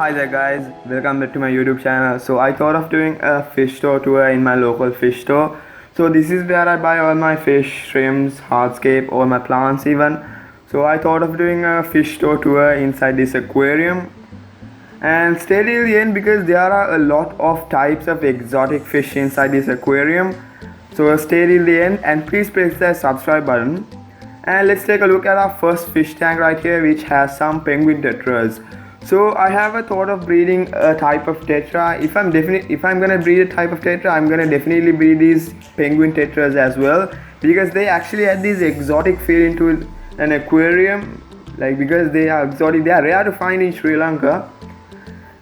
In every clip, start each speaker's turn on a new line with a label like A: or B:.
A: Hi there guys, welcome back to my YouTube channel. So I thought of doing a fish store tour in my local fish store. So this is where I buy all my fish, shrimps, hardscape, all my plants even. So I thought of doing a fish store tour inside this aquarium. And stay till the end because there are a lot of types of exotic fish inside this aquarium. So stay till the end and please press the subscribe button. And let's take a look at our first fish tank right here, which has some penguin tetras. So I have a thought of breeding a type of tetra. If I'm gonna breed a type of tetra, I'm gonna definitely breed these penguin tetras as well, because they actually add this exotic feel into an aquarium. Like, because they are exotic, they are rare to find in Sri Lanka.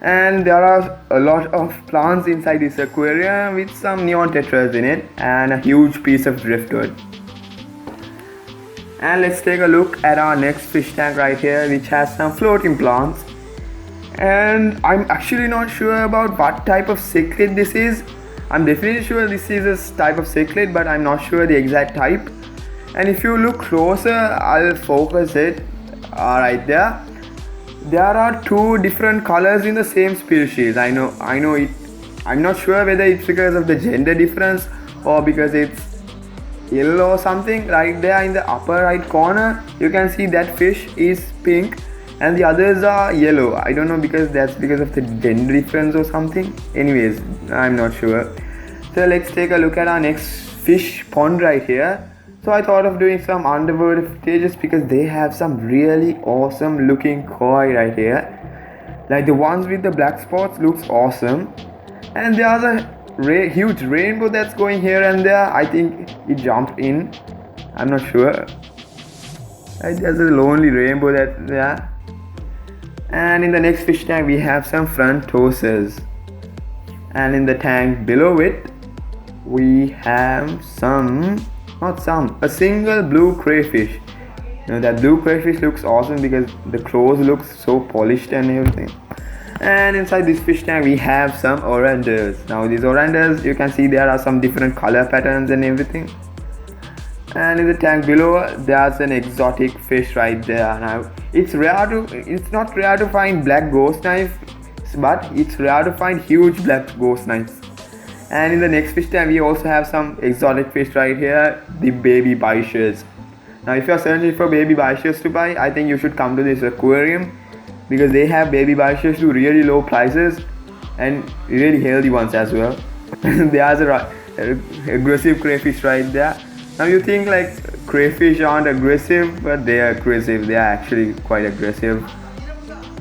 A: And there are a lot of plants inside this aquarium with some neon tetras in it and a huge piece of driftwood. And let's take a look at our next fish tank right here, which has some floating plants. And I'm actually not sure about what type of cichlid this is. I'm definitely sure this is a type of cichlid, but I'm not sure the exact type. And if you look closer, I'll focus it right there. There are two different colors in the same species. I know it. I'm not sure whether it's because of the gender difference or because it's yellow or something. Right there in the upper right corner, you can see that fish is pink and the others are yellow. I don't know, because that's because of the gender difference or something. Anyways, I'm not sure. So let's take a look at our next fish pond right here. So I thought of doing some underwater footages because they have some really awesome looking koi right here. Like the ones with the black spots looks awesome. And there's a huge rainbow that's going here and there. I think it jumped in. I'm not sure. There's a lonely rainbow that's there. And in the next fish tank we have some front tossers. And in the tank below it we have a single blue crayfish. You know, that blue crayfish looks awesome because the claws look so polished and everything. And inside this fish tank we have some oranders. Now these oranders, you can see there are some different color patterns and everything. And in the tank below there's an exotic fish right there. Now it's not rare to find black ghost knife, but it's rare to find huge black ghost knives. And in the next fish tank we also have some exotic fish right here, the baby biches. Now if you're searching for baby biches to buy, I think you should come to this aquarium because they have baby biches to really low prices and really healthy ones as well. There's a aggressive crayfish right there. Now you think like crayfish aren't aggressive, but they are aggressive. They are actually quite aggressive.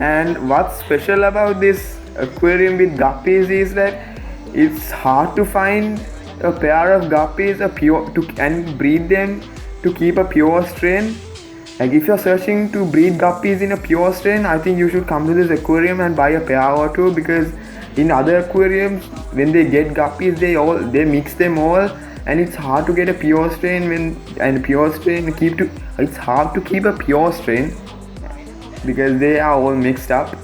A: And what's special about this aquarium with guppies is that it's hard to find a pair of guppies and breed them to keep a pure strain. Like if you're searching to breed guppies in a pure strain, I think you should come to this aquarium and buy a pair or two, because in other aquariums when they get guppies they mix them all. And it's hard to get a pure strain it's hard to keep a pure strain because they are all mixed up.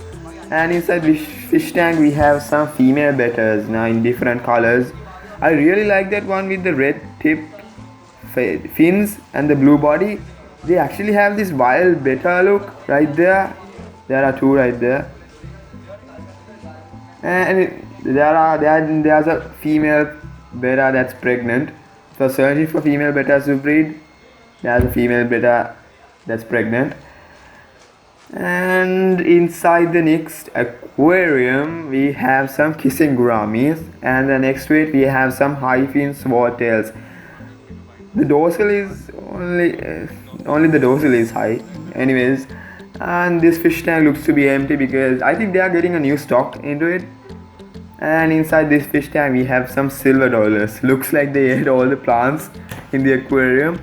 A: And inside this fish tank we have some female betters now in different colors. I really like that one with the red tip fins and the blue body. They actually have this wild betta look right there. There are two right there. And there's a female betta that's pregnant. So searching for female bettas to breed, there's a female betta that's pregnant. And inside the next aquarium, we have some kissing gouramis, and the next to it we have some high fin swordtails. The dorsal is only the dorsal is high. Anyways, and this fish tank looks to be empty because I think they are getting a new stock into it. And inside this fish tank we have some silver dollars. Looks like they ate all the plants in the aquarium.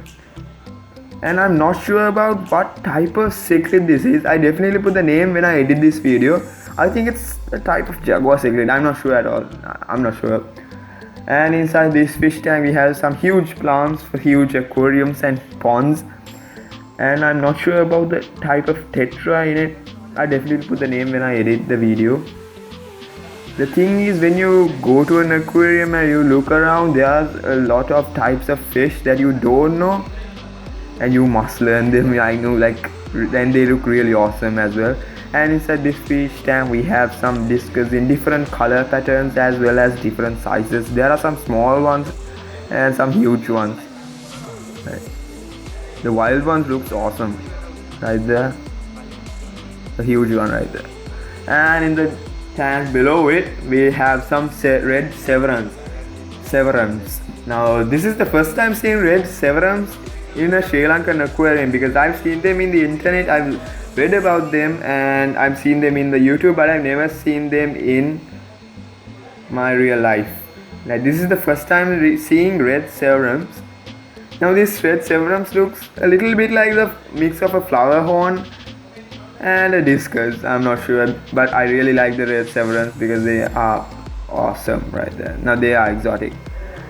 A: And I'm not sure about what type of cichlid this is. I definitely put the name when I edit this video. I think it's a type of jaguar cichlid. I'm not sure at all. I'm not sure. And inside this fish tank we have some huge plants for huge aquariums and ponds. And I'm not sure about the type of tetra in it. I definitely put the name when I edit the video. The thing is, when you go to an aquarium and you look around, there's a lot of types of fish that you don't know, and you must learn them. I know, like, and they look really awesome as well. And inside this fish tank we have some discus in different color patterns as well as different sizes. There are some small ones and some huge ones. The wild ones looks awesome right there, the huge one right there. And in the tank below it we have some red severums. Now this is the first time seeing red severums in a Sri Lankan aquarium, because I've seen them in the internet, I've read about them, and I've seen them in the YouTube, but I've never seen them in my real life. Like, this is the first time seeing red severums. Now this red severums looks a little bit like the mix of a flower horn and a discus. I'm not sure, but I really like the red severums because they are awesome right there. Now they are exotic.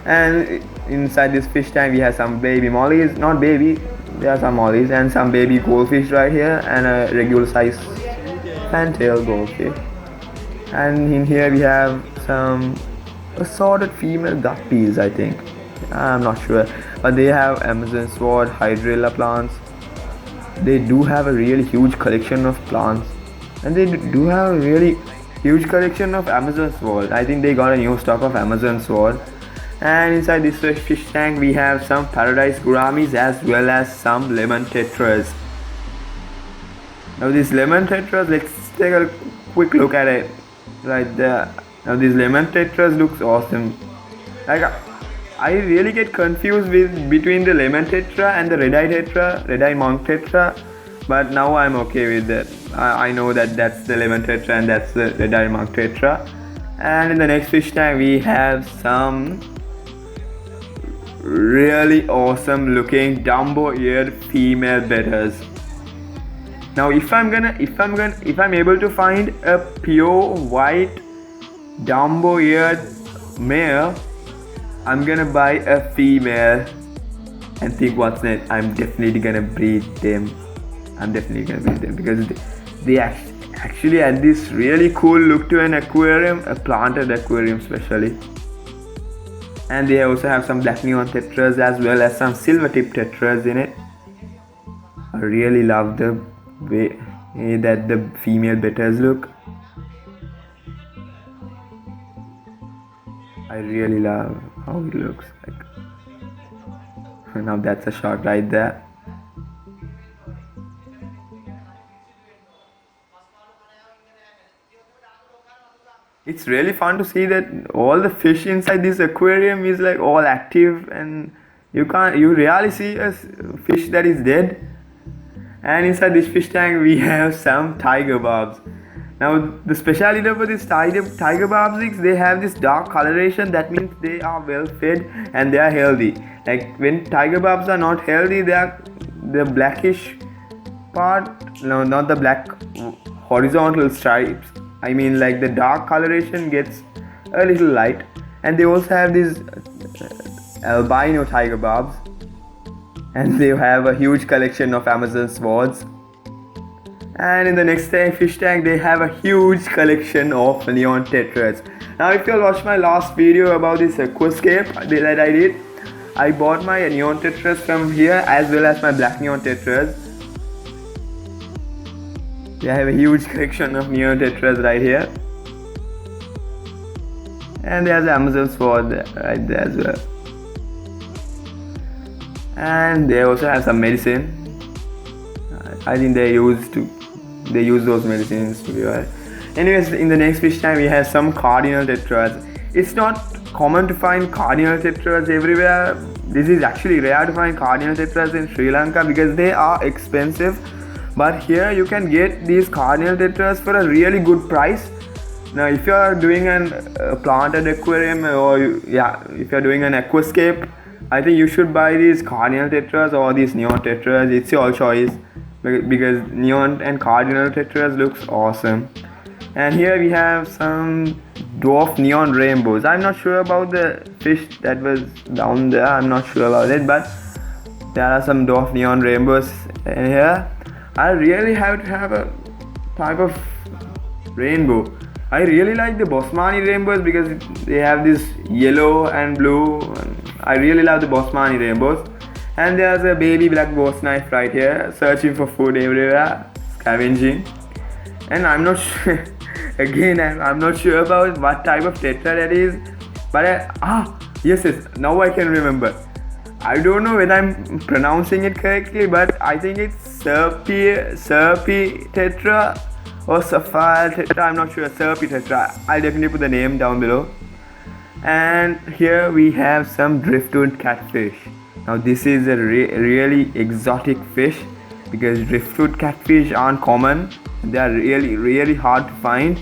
A: And inside this fish tank we have some baby mollies, not baby, there are some mollies, and some baby goldfish right here, and a regular size fantail goldfish. And in here we have some assorted female guppies, I think. I'm not sure, but they have Amazon sword, hydrilla plants. They do have a really huge collection of plants, and they do have a really huge collection of Amazon sword. I think they got a new stock of Amazon sword. And inside this fish tank we have some paradise gouramis as well as some lemon tetras. Now these lemon tetras, let's take a quick look at it right there. Now these lemon tetras looks awesome. Like, I really get confused between the lemon tetra and the red-eye monk tetra, but now I'm okay with that. I know that that's the lemon tetra and that's the red-eye monk tetra. And in the next fish tank we have some really awesome looking Dumbo-eared female betters. Now if I'm able to find a pure white Dumbo-eared male, I'm gonna buy a female and think what's next. I'm definitely gonna breed them. Because they actually add this really cool look to an aquarium, a planted aquarium especially. And they also have some black neon tetras as well as some silver tip tetras in it. I really love the way that the female betters look. I really love how it looks like. Now that's a shot right there. It's really fun to see that all the fish inside this aquarium is like all active, and you rarely see a fish that is dead. And inside this fish tank we have some tiger barbs. Now the speciality for this tiger barbs, they have this dark coloration. That means they are well fed and they are healthy. Like, when tiger barbs are not healthy, they are the blackish part, no, not the black horizontal stripes. I mean, like, the dark coloration gets a little light. And they also have these albino tiger barbs, and they have a huge collection of Amazon swords. And in the next fish tank they have a huge collection of neon tetras. Now if you all watched my last video about this aquascape that I did, I bought my neon tetras from here as well as my black neon tetras. They have a huge collection of neon tetras right here. And there's the Amazon sword right there as well. And they also have some medicine. I think they used to they use those medicines to be well. Anyways, in the next fish tank we have some cardinal tetras. It's not common to find cardinal tetras everywhere. This is actually rare to find cardinal tetras in Sri Lanka because they are expensive. But here you can get these cardinal tetras for a really good price. Now, if you are doing an planted aquarium if you are doing an aquascape, I think you should buy these cardinal tetras or these neon tetras. It's your choice because neon and cardinal tetras looks awesome. And here we have some dwarf neon rainbows. I'm not sure about the fish that was down there. I'm not sure about it, but there are some dwarf neon rainbows in here. I really have to have a type of rainbow. I really like the Bosmani rainbows because they have this yellow and blue. I really love the Bosmani rainbows. And there's a baby black boss knife right here, searching for food everywhere, scavenging. And I'm not sure. Again, I'm not sure about what type of tetra that is. But yes, now I can remember. I don't know whether I'm pronouncing it correctly, but I think it's Serpi tetra or Sapphire tetra. I'm not sure. Serpi tetra. I'll definitely put the name down below. And here we have some driftwood catfish. Now this is a really exotic fish because driftwood catfish aren't common. They are really hard to find.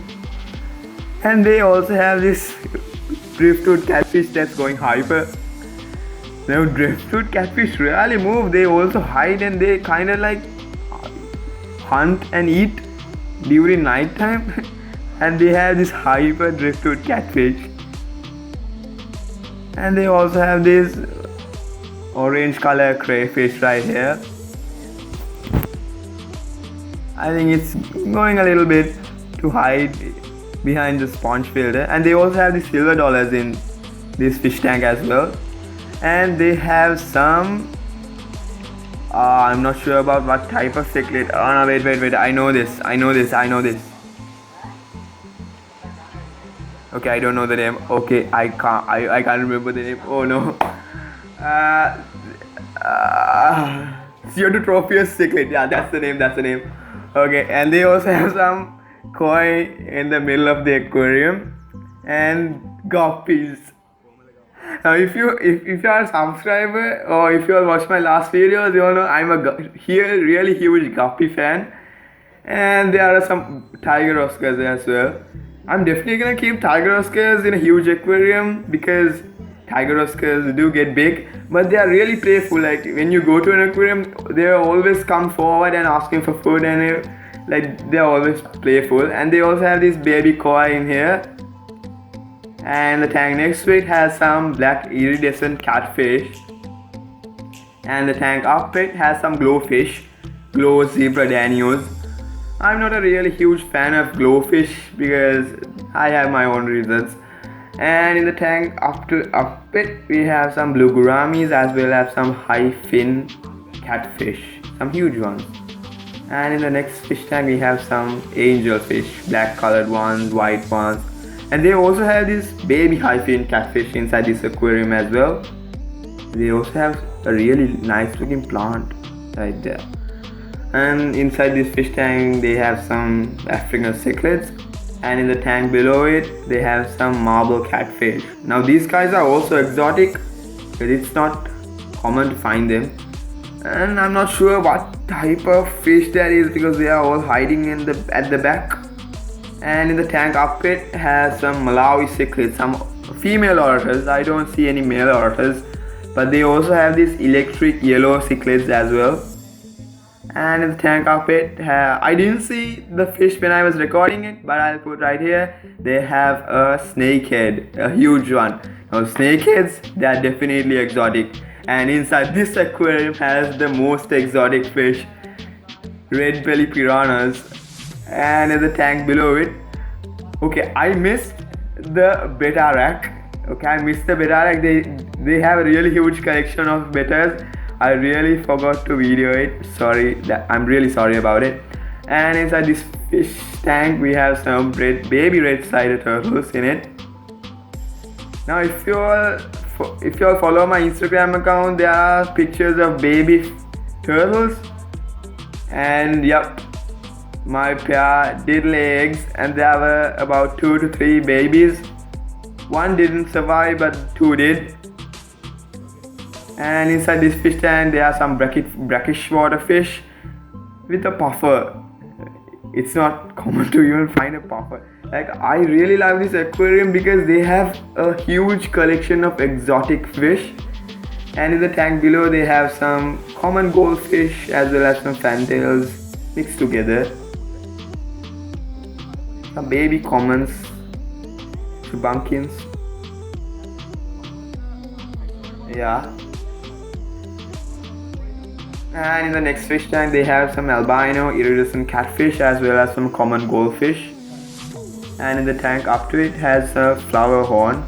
A: And they also have this driftwood catfish that's going hyper. Now driftwood catfish really move. They also hide and they kind of like hunt and eat during night time. And they have this hyper driftwood catfish. And they also have this orange color crayfish right here. I think it's going a little bit to hide behind the sponge filter. And they also have the silver dollars in this fish tank as well. And they have some I'm not sure about what type of cichlid. Oh no, wait, I know this. Okay, I don't know the name. Okay, I can't remember the name. Oh no. Pseudotropheus cichlid. Yeah, that's the name. Okay, and they also have some koi in the middle of the aquarium and guppies. Now, if you are a subscriber or if you all watched my last videos, you all know I'm a really huge guppy fan, and there are some tiger oscars as well. I'm definitely gonna keep tiger oscars in a huge aquarium because tiger oscars do get big, but they are really playful. Like when you go to an aquarium, they always come forward and asking for food, and they are always playful. And they also have this baby koi in here. And the tank next to it has some black iridescent catfish. And the tank up it has some glowfish, glow zebra danios. I'm not a really huge fan of glowfish because I have my own reasons. And in the tank up it we have some blue gouramis as well as some high fin catfish, some huge ones. And in the next fish tank we have some angelfish, black colored ones, white ones. And they also have this baby high fin catfish inside this aquarium as well. They also have a really nice looking plant right there. And inside this fish tank they have some African cichlids. And in the tank below it they have some marble catfish. Now these guys are also exotic because it's not common to find them. And I'm not sure what type of fish that is because they are all hiding at the back. And in the tank up it has some Malawi cichlids, some female orators. I don't see any male orators, but they also have these electric yellow cichlids as well. And in the tank up it, I didn't see the fish when I was recording it, but I'll put right here. They have a snakehead, a huge one. Now snakeheads, they are definitely exotic. And inside this aquarium has the most exotic fish, red belly piranhas. And in the tank below it, okay, I missed the betta rack. They have a really huge collection of bettas. I really forgot to video it. I'm really sorry about it. And inside this fish tank we have some baby red-sided turtles in it. Now if you all follow my Instagram account, there are pictures of baby turtles. And yep, my pair did lay eggs, and there were about 2 to 3 babies. One didn't survive, but 2 did. And inside this fish tank there are some brackish water fish with a puffer. It's not common to even find a puffer. Like, I really love this aquarium because they have a huge collection of exotic fish. And in the tank below they have some common goldfish as well as some fantails mixed together. Some baby commons, bunkins. Yeah. And in the next fish tank they have some albino iridescent catfish as well as some common goldfish. And in the tank up to it has a flower horn.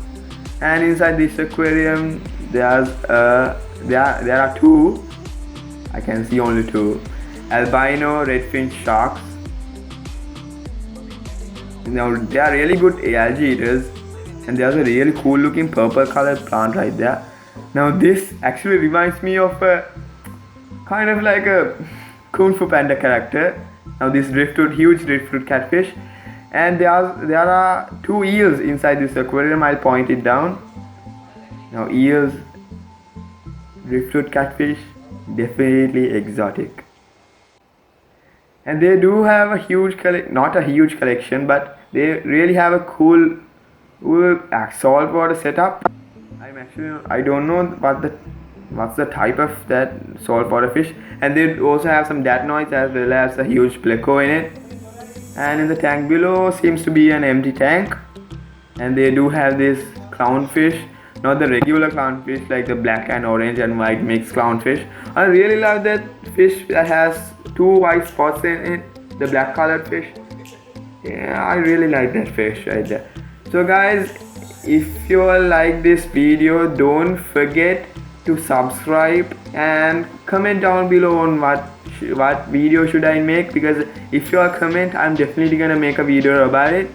A: And inside this aquarium there are 2. I can see only 2 albino redfin sharks. Now they are really good algae eaters, and there's a really cool looking purple colored plant right there. Now this actually reminds me of a kind of like a Kung Fu Panda character. Now this huge driftwood catfish, and there are 2 eels inside this aquarium. I'll point it down. Now eels, driftwood catfish, definitely exotic. And they do have a huge not a huge collection, but they really have a cool saltwater setup. I don't know what's the type of that saltwater fish. And they also have some datnoids as well as a huge pleco in it. And in the tank below seems to be an empty tank. And they do have this clownfish, not the regular clownfish like the black and orange and white mixed clownfish. I really love that fish that has 2 white spots in it, the black colored fish. Yeah, I really like that fish right there. So guys, if you all like this video, don't forget to subscribe and comment down below on what video should I make, because if you all comment, I'm definitely gonna make a video about it.